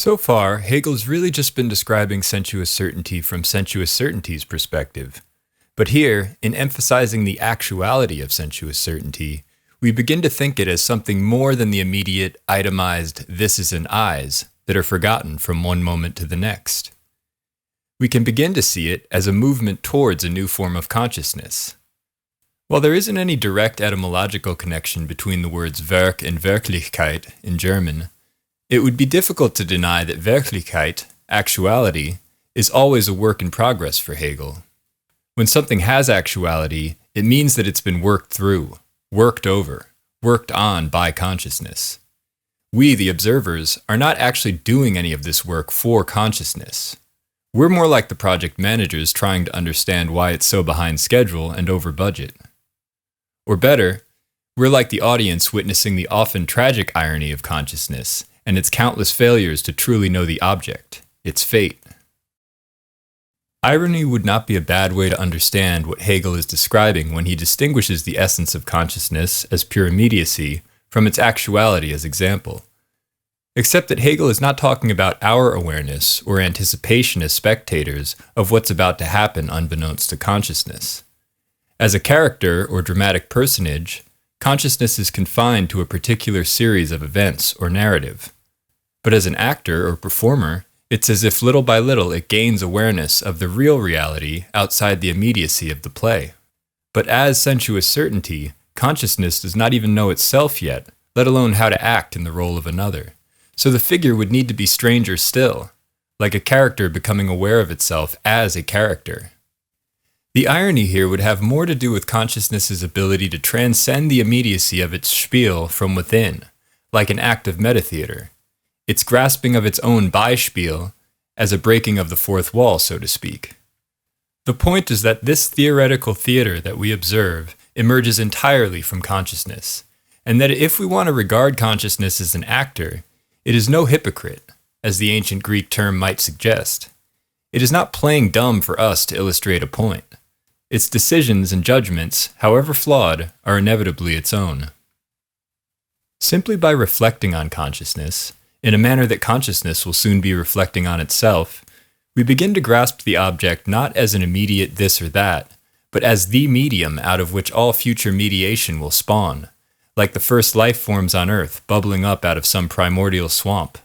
So far, Hegel's really just been describing sensuous certainty from sensuous certainty's perspective. But here, in emphasizing the actuality of sensuous certainty, we begin to think it as something more than the immediate, itemized thises and I's that are forgotten from one moment to the next. We can begin to see it as a movement towards a new form of consciousness. While there isn't any direct etymological connection between the words Werk and Wirklichkeit in German, it would be difficult to deny that Wirklichkeit, actuality, is always a work in progress for Hegel. When something has actuality, it means that it's been worked through, worked over, worked on by consciousness. We, the observers, are not actually doing any of this work for consciousness. We're more like the project managers trying to understand why it's so behind schedule and over budget. Or better, we're like the audience witnessing the often tragic irony of consciousness and its countless failures to truly know the object, its fate. Irony would not be a bad way to understand what Hegel is describing when he distinguishes the essence of consciousness as pure immediacy from its actuality as example. Except that Hegel is not talking about our awareness or anticipation as spectators of what's about to happen unbeknownst to consciousness. As a character or dramatic personage, consciousness is confined to a particular series of events or narrative. But as an actor or performer, it's as if little by little it gains awareness of the real reality outside the immediacy of the play. But as sensuous certainty, consciousness does not even know itself yet, let alone how to act in the role of another. So the figure would need to be stranger still, like a character becoming aware of itself as a character. The irony here would have more to do with consciousness's ability to transcend the immediacy of its spiel from within, like an act of metatheater. Its grasping of its own Beispiel as a breaking of the fourth wall, so to speak. The point is that this theoretical theater that we observe emerges entirely from consciousness, and that if we want to regard consciousness as an actor, it is no hypocrite, as the ancient Greek term might suggest. It is not playing dumb for us to illustrate a point. Its decisions and judgments, however flawed, are inevitably its own. Simply by reflecting on consciousness, in a manner that consciousness will soon be reflecting on itself, we begin to grasp the object not as an immediate this or that, but as the medium out of which all future mediation will spawn, like the first life forms on Earth bubbling up out of some primordial swamp.